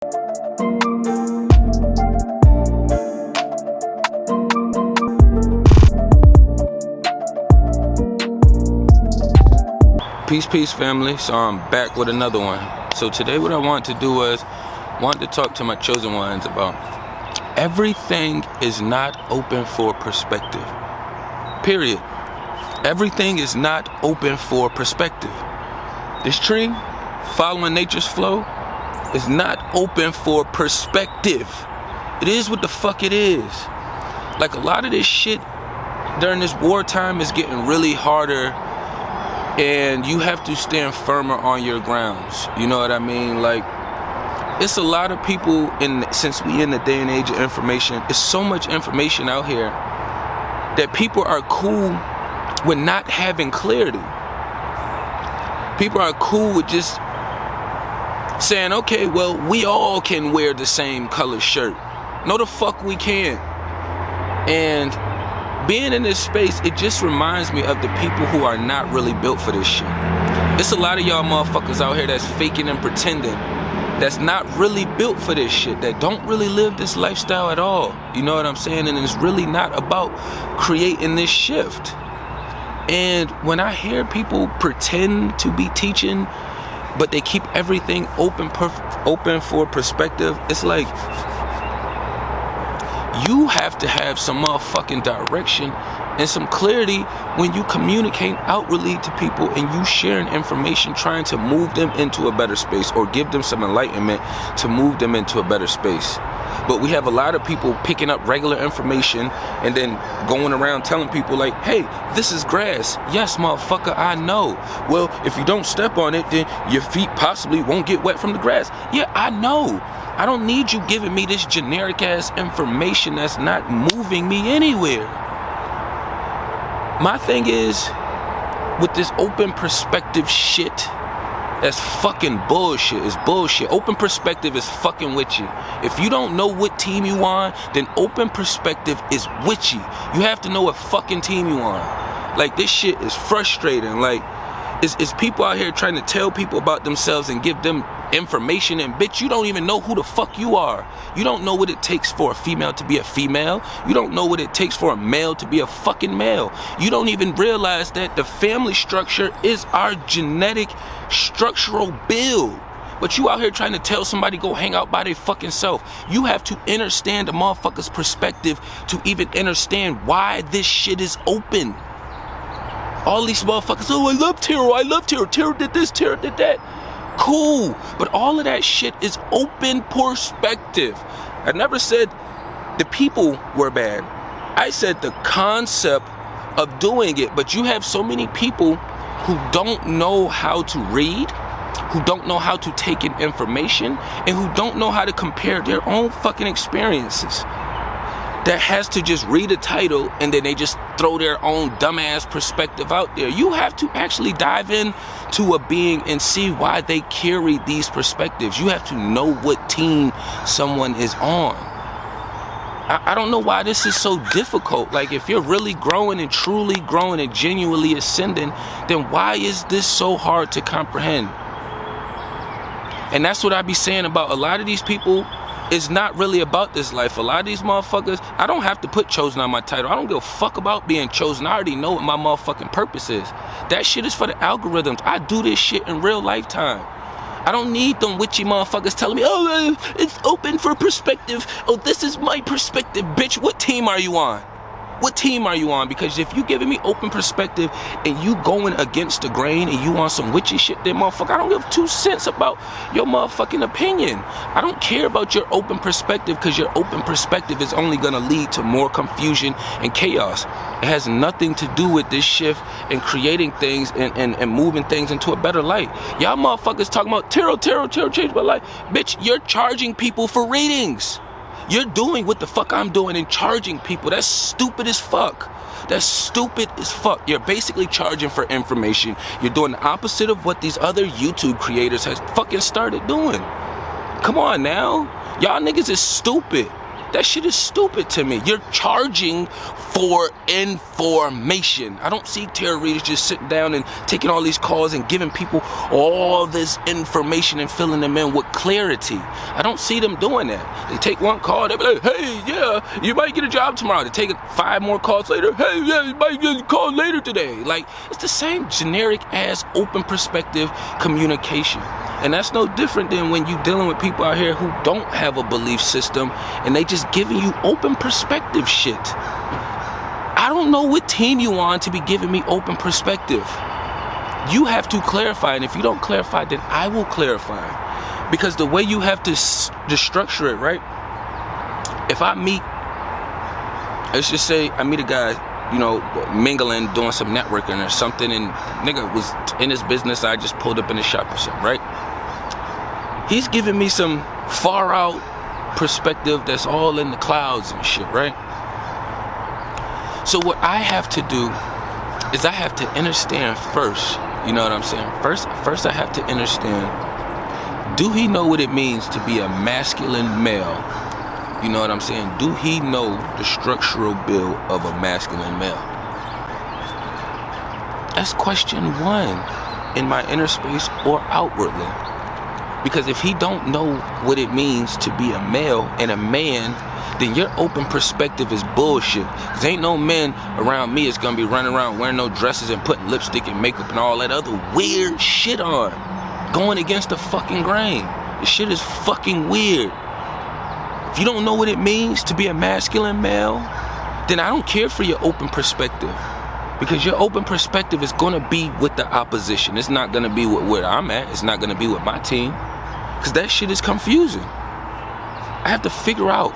Peace family. So I'm back with another one. So today what I want to do is to talk to my chosen ones about everything is not open for perspective. Period. Everything is not open for perspective. This tree, following nature's flow, is not open for perspective. It is what the fuck it is. Like, a lot of this shit during this wartime is getting really harder, and you have to stand firmer on your grounds. You know what I mean? Like, it's a lot of people, since we in the day and age of information, it's so much information out here that people are cool with not having clarity. People are cool with just saying, okay, well, we all can wear the same color shirt. No, the fuck we can't. And being in this space, it just reminds me of the people who are not really built for this shit. It's a lot of y'all motherfuckers out here that's faking and pretending, that's not really built for this shit, that don't really live this lifestyle at all. You know what I'm saying? And it's really not about creating this shift. And when I hear people pretend to be teaching, but they keep everything open for perspective, it's like, you have to have some motherfucking direction and some clarity when you communicate outwardly to people and you sharing information trying to move them into a better space or give them some enlightenment to move them into a better space. But we have a lot of people picking up regular information and then going around telling people like, hey, this is grass. Yes, motherfucker, I know. Well, if you don't step on it, then your feet possibly won't get wet from the grass. Yeah, I know. I don't need you giving me this generic ass information that's not moving me anywhere. My thing is, with this open perspective shit, that's fucking bullshit. It's bullshit. Open perspective is fucking with you. If you don't know what team you on, then open perspective is with you. You have to know what fucking team you on. Like, this shit is frustrating. Like, it's people out here trying to tell people about themselves and give them information, and bitch, you don't even know who the fuck you are. You don't know what it takes for a female to be a female. You don't know what it takes for a male to be a fucking male. You don't even realize that the family structure is our genetic structural build. But you out here trying to tell somebody go hang out by their fucking self. You have to understand the motherfucker's perspective to even understand why this shit is open. All these motherfuckers, oh, I love Taro, Taro did this, Taro did that. Cool, but all of that shit is open perspective. I never said the people were bad. I said the concept of doing it. But you have so many people who don't know how to read, who don't know how to take in information, and who don't know how to compare their own fucking experiences. That has to just read a title and then they just throw their own dumbass perspective out there. You have to actually dive in to a being and see why they carry these perspectives. You have to know what team someone is on. I don't know why this is so difficult. Like, if you're really growing and truly growing and genuinely ascending, then why is this so hard to comprehend? And that's what I be saying about a lot of these people. It's not really about this life. A lot of these motherfuckers, I don't have to put chosen on my title. I don't give a fuck about being chosen. I already know what my motherfucking purpose is. That shit is for the algorithms. I do this shit in real lifetime. I don't need them witchy motherfuckers telling me, oh, it's open for perspective. Oh, this is my perspective. Bitch, what team are you on? What team are you on? Because if you giving me open perspective and you going against the grain and you on some witchy shit, then motherfucker, I don't give 2 cents about your motherfucking opinion. I don't care about your open perspective, because your open perspective is only gonna lead to more confusion and chaos. It has nothing to do with this shift and creating things and moving things into a better light. Y'all motherfuckers talking about Taro changed my life. Bitch, you're charging people for readings. You're doing what the fuck I'm doing and charging people. That's stupid as fuck. That's stupid as fuck. You're basically charging for information. You're doing the opposite of what these other YouTube creators has fucking started doing. Come on now. Y'all niggas is stupid. That shit is stupid to me. You're charging for information. I don't see tarot readers just sitting down and taking all these calls and giving people all this information and filling them in with clarity. I don't see them doing that. They take one call, they be like, hey, yeah, you might get a job tomorrow. They take 5 more calls later, hey, yeah, you might get a call later today. Like, it's the same generic ass open perspective communication. And that's no different than when you're dealing with people out here who don't have a belief system and they just giving you open perspective shit. I don't know what team you on to be giving me open perspective. You have to clarify, and if you don't clarify, then I will clarify. Because the way you have to structure it, right? If I meet, let's just say I meet a guy, you know, mingling, doing some networking or something, and nigga was in his business, I just pulled up in his shop or something, right? He's giving me some far out perspective that's all in the clouds and shit, right? So what I have to do is I have to understand first, you know what I'm saying? First I have to understand, do he know what it means to be a masculine male? You know what I'm saying? Do he know the structural build of a masculine male? That's question 1 in my inner space or outwardly. Because if he don't know what it means to be a male and a man, then your open perspective is bullshit. Cause ain't no men around me is gonna be running around wearing no dresses and putting lipstick and makeup and all that other weird shit on. Going against the fucking grain. This shit is fucking weird. If you don't know what it means to be a masculine male, then I don't care for your open perspective. Because your open perspective is gonna be with the opposition. It's not gonna be with where I'm at. It's not gonna be with my team. Because that shit is confusing. I have to figure out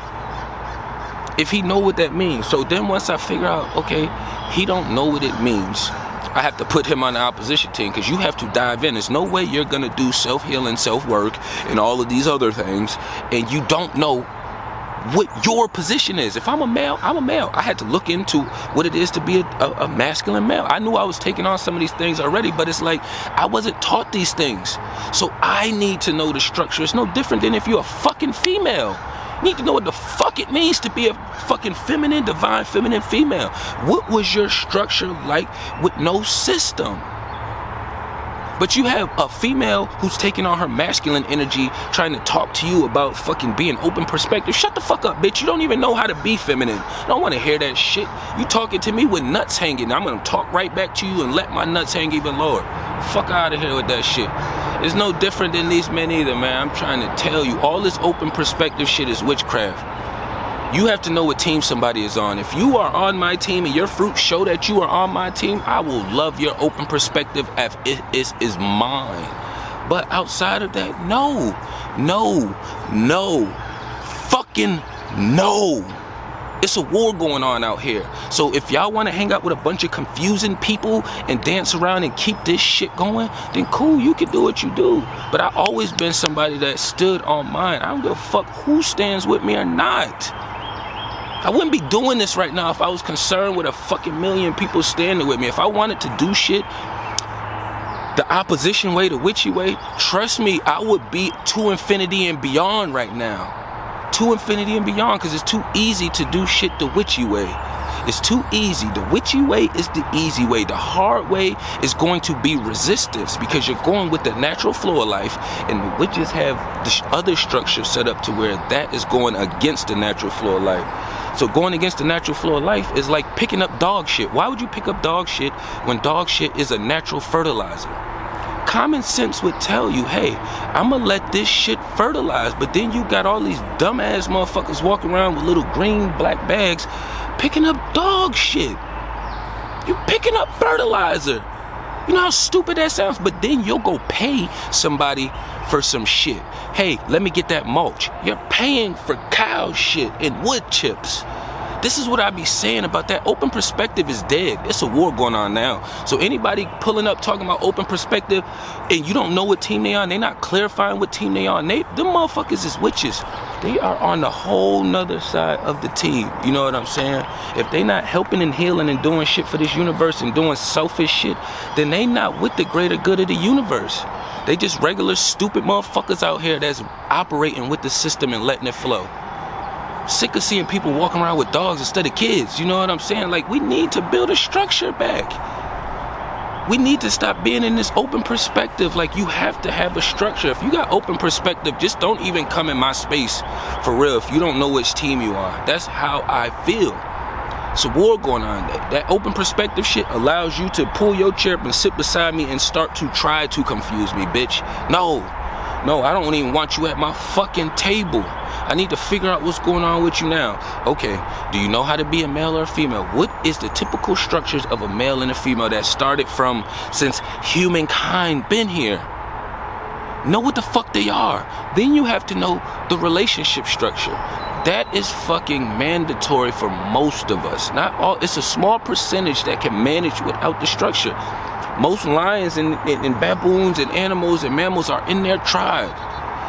if he know what that means. So then once I figure out, okay, he don't know what it means, I have to put him on the opposition team, because you have to dive in. There's no way you're gonna do self-healing, self-work, and all of these other things, and you don't know what your position is. If I'm a male, I'm a male. I had to look into what it is to be a masculine male. I knew I was taking on some of these things already, but it's like I wasn't taught these things. So I need to know the structure. It's no different than if you're a fucking female. You need to know what the fuck it means to be a fucking feminine, divine feminine female. What was your structure like with no system? But you have a female who's taking on her masculine energy, trying to talk to you about fucking being open perspective. Shut the fuck up, bitch. You don't even know how to be feminine. I don't want to hear that shit. You talking to me with nuts hanging. I'm going to talk right back to you and let my nuts hang even lower. Fuck out of here with that shit. It's no different than these men either, man. I'm trying to tell you, all this open perspective shit is witchcraft. You have to know what team somebody is on. If you are on my team and your fruits show that you are on my team, I will love your open perspective if it is mine. But outside of that, no, fucking no. It's a war going on out here. So if y'all want to hang out with a bunch of confusing people and dance around and keep this shit going, then cool, you can do what you do. But I always been somebody that stood on mine. I don't give a fuck who stands with me or not. I wouldn't be doing this right now if I was concerned with a fucking million people standing with me. If I wanted to do shit the opposition way, the witchy way, trust me, I would be to infinity and beyond right now. To infinity and beyond, because it's too easy to do shit the witchy way. It's too easy. The witchy way is the easy way. The hard way is going to be resistance, because you're going with the natural flow of life, and the witches have the other structure set up to where that is going against the natural flow of life. So going against the natural flow of life is like picking up dog shit. Why would you pick up dog shit when dog shit is a natural fertilizer? Common sense would tell you, hey, I'm gonna let this shit fertilize, but then you got all these dumbass motherfuckers walking around with little green black bags picking up dog shit. You picking up fertilizer. You know how stupid that sounds? But then you'll go pay somebody for some shit. Hey, let me get that mulch. You're paying for cow shit and wood chips. This is what I be saying about that. Open perspective is dead. It's a war going on now. So anybody pulling up talking about open perspective and you don't know what team they on, they not clarifying what team they on. Them motherfuckers is witches. They are on the whole nother side of the team. You know what I'm saying? If they not helping and healing and doing shit for this universe and doing selfish shit, then they not with the greater good of the universe. They just regular stupid motherfuckers out here that's operating with the system and letting it flow. Sick of seeing people walking around with dogs instead of kids. You know what I'm saying? Like, we need to build a structure back. We need to stop being in this open perspective. Like, you have to have a structure. If you got open perspective, just don't even come in my space for real if you don't know which team you are. That's how I feel. It's a war going on. That open perspective shit allows you to pull your chair up and sit beside me and start to try to confuse me, bitch. No, I don't even want you at my fucking table. I need to figure out what's going on with you now. Okay, do you know how to be a male or a female? What is the typical structures of a male and a female that started from since humankind been here? Know what the fuck they are. Then you have to know the relationship structure. That is fucking mandatory for most of us. Not all. It's a small percentage that can manage without the structure. Most lions and baboons and animals and mammals are in their tribe.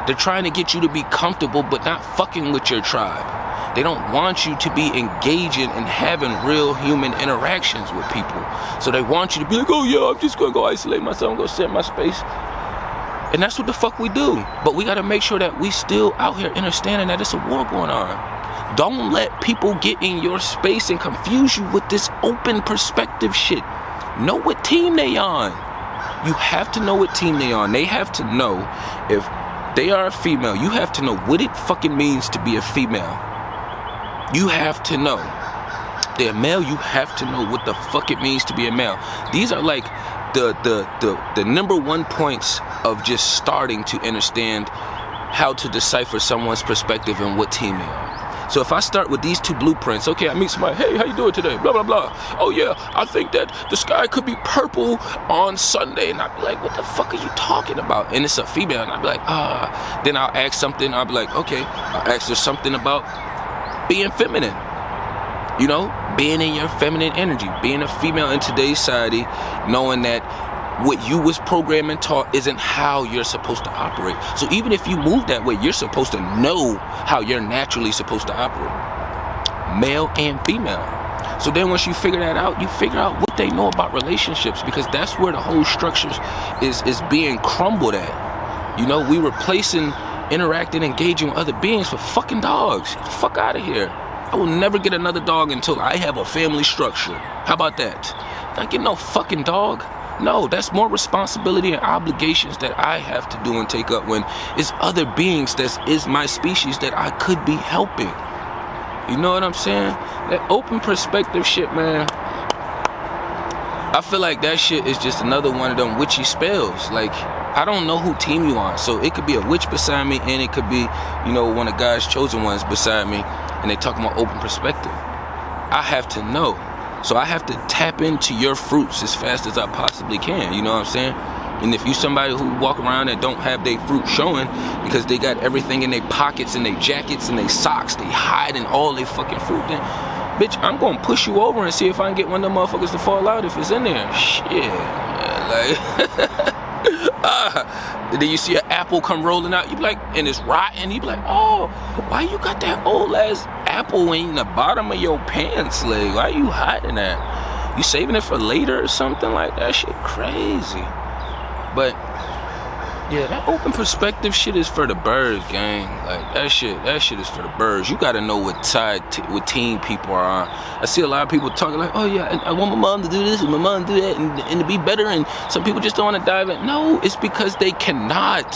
They're trying to get you to be comfortable but not fucking with your tribe. They don't want you to be engaging and having real human interactions with people. So they want you to be like, oh yeah, I'm just gonna go isolate myself and go sit in my space. And that's what the fuck we do. But we gotta make sure that we still out here understanding that it's a war going on. Don't let people get in your space and confuse you with this open perspective shit. Know what team they on. You have to know what team they on. They have to know if they are a female. You have to know what it fucking means to be a female. You have to know. They're male, you have to know what the fuck it means to be a male. These are like the number one points of just starting to understand how to decipher someone's perspective and what team they are. So if I start with these two blueprints, okay, I meet somebody, hey, how you doing today? Blah, blah, blah. Oh yeah, I think that the sky could be purple on Sunday. And I'd be like, what the fuck are you talking about? And it's a female, and I'd be like, Then I'll ask something, I'll be like, okay, I'll ask her something about being feminine. You know, being in your feminine energy, being a female in today's society, knowing that what you was programmed and taught isn't how you're supposed to operate. So even if you move that way, you're supposed to know how you're naturally supposed to operate. Male and female. So then once you figure that out, you figure out what they know about relationships, because that's where the whole structure is being crumbled at. You know, we replacing interacting, engaging with other beings for fucking dogs. Get the fuck out of here. I will never get another dog until I have a family structure. How about that? Not get no fucking dog. No, that's more responsibility and obligations that I have to do and take up when it's other beings that is my species that I could be helping. You know what I'm saying? That open perspective shit, man. I feel like that shit is just another one of them witchy spells. Like, I don't know who team you on. So it could be a witch beside me, and it could be, you know, one of God's chosen ones beside me, and they talking about open perspective. I have to know. So I have to tap into your fruits as fast as I possibly can. You know what I'm saying? And if you somebody who walk around and don't have their fruit showing because they got everything in their pockets and their jackets and their socks, they hiding all their fucking fruit, then bitch, I'm gonna push you over and see if I can get one of them motherfuckers to fall out if it's in there. Shit, man, like, then you see an apple come rolling out, you be like, and it's rotten, you be like, oh, why you got that old ass apple in the bottom of your pants leg? Why you hiding that? You saving it for later or something like that? Shit crazy. But yeah, that open perspective shit is for the birds, gang. Like that shit is for the birds. You gotta know what side, what team people are on. I see a lot of people talking like, oh yeah, I want my mom to do this and my mom to do that and to be better. And some people just don't want to dive in. No, it's because they cannot.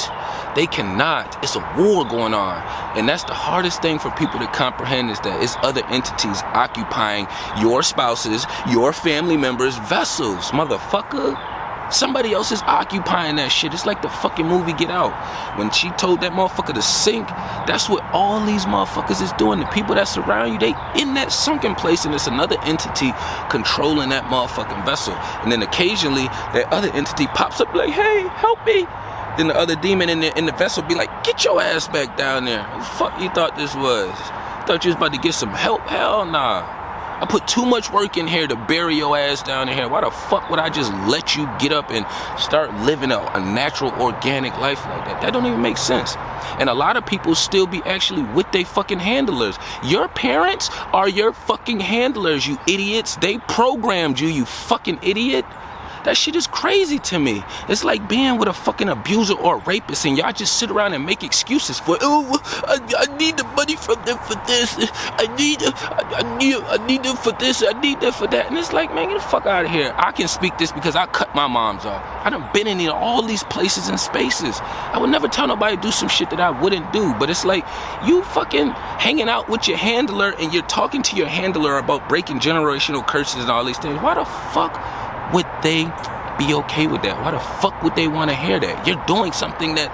They cannot. It's a war going on. And that's the hardest thing for people to comprehend, is that it's other entities occupying your spouses, your family members' vessels, motherfucker. Somebody else is occupying that shit. It's like the fucking movie Get Out. When she told that motherfucker to sink, that's what all these motherfuckers is doing. The people that surround you, they in that sunken place, and it's another entity controlling that motherfucking vessel. And then occasionally, that other entity pops up like, hey, help me. Then the other demon in the vessel be like, get your ass back down there. What the fuck you thought this was? Thought you was about to get some help? Hell nah. I put too much work in here to bury your ass down in here. Why the fuck would I just let you get up and start living a natural, organic life like that? That don't even make sense. And a lot of people still be actually with they fucking handlers. Your parents are your fucking handlers, you idiots. They programmed you, you fucking idiot. That shit is crazy to me. It's like being with a fucking abuser or a rapist, and y'all just sit around and make excuses for, oh, I need the money from them for this. I need them for this. I need them for that. And it's like, man, get the fuck out of here. I can speak this because I cut my moms off. I done been in all these places and spaces. I would never tell nobody to do some shit that I wouldn't do. But it's like, you fucking hanging out with your handler and you're talking to your handler about breaking generational curses and all these things. Why the fuck would they be okay with that? Why the fuck would they want to hear that? You're doing something that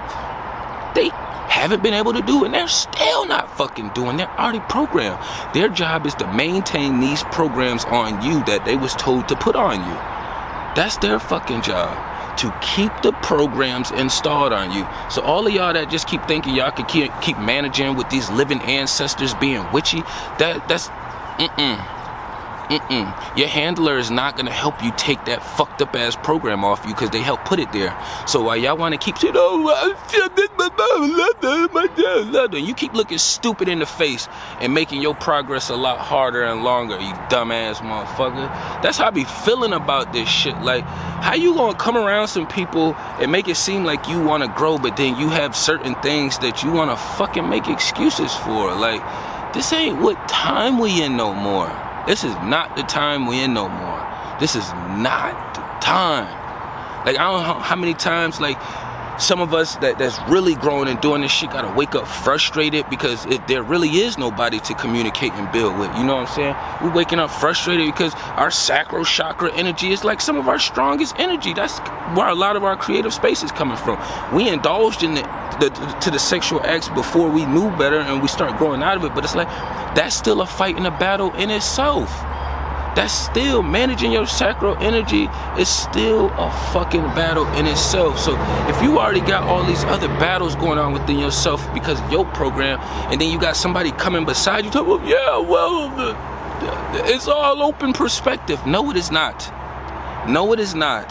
they haven't been able to do, and they're still not fucking doing. They're already programmed. Their job is to maintain these programs on you that they was told to put on you. That's their fucking job, to keep the programs installed on you. So all of y'all that just keep thinking y'all can keep managing with these living ancestors being witchy, that's your handler is not gonna help you take that fucked up ass program off you because they help put it there. So while y'all want to keep saying, you keep looking stupid in the face and making your progress a lot harder and longer, you dumbass motherfucker. That's how I be feeling about this shit. Like, how you gonna come around some people and make it seem like you want to grow, but then you have certain things that you want to fucking make excuses for? Like, this ain't what time we in no more. This is not the time we in no more. This is not the time. Like, I don't know how many times, like, some of us that's really growing and doing this shit gotta wake up frustrated because there really is nobody to communicate and build with. You know what I'm saying? We're waking up frustrated because our sacral chakra energy is like some of our strongest energy. That's where a lot of our creative space is coming from. We indulged in the sexual acts before we knew better and we start growing out of it, but it's like, that's still a fight and a battle in itself. That's still, managing your sacral energy is still a fucking battle in itself. So if you already got all these other battles going on within yourself because of your program, and then you got somebody coming beside you talking about, yeah, well, it's all open perspective. No, it is not. No, it is not.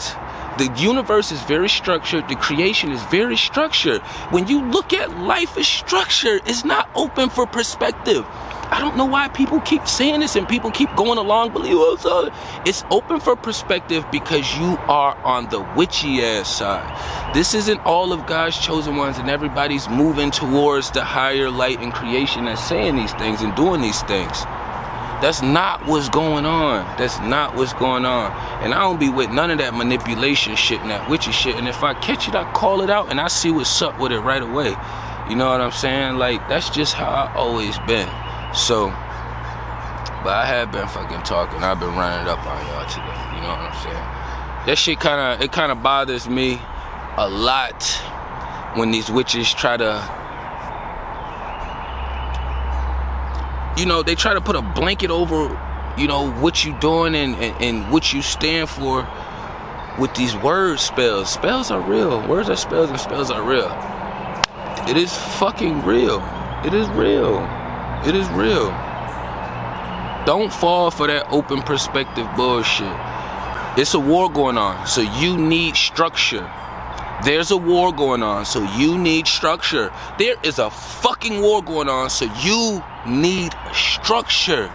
The universe is very structured. The creation is very structured. When you look at life as structured, it's not open for perspective. I don't know why people keep saying this and people keep going along believe it's open for perspective because you are on the witchy ass side. This isn't all of God's chosen ones and everybody's moving towards the higher light and creation and saying these things and doing these things. That's not what's going on. That's not what's going on. And I don't be with none of that manipulation shit and that witchy shit. And if I catch it, I call it out and I see what's up with it right away. You know what I'm saying? Like, that's just how I always been. So, but I have been fucking talking. I've been running it up on y'all today. You know what I'm saying? That shit kind of bothers me a lot when these witches try to, you know, they try to put a blanket over, you know, what you doing and what you stand for with these word spells. Spells are real. Words are spells and spells are real. It is fucking real. It is real. It is real. Don't fall for that open perspective bullshit. It's a war going on, so you need structure. There's a war going on, so you need structure. There is a fucking war going on, so you need structure.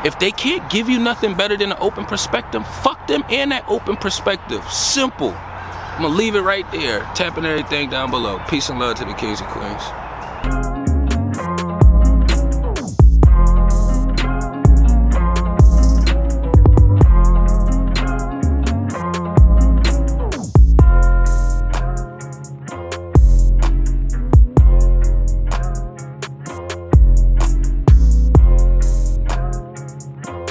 If they can't give you nothing better than an open perspective, fuck them and that open perspective. Simple. I'm gonna leave it right there. Tapping everything down below. Peace and love to the kings and queens.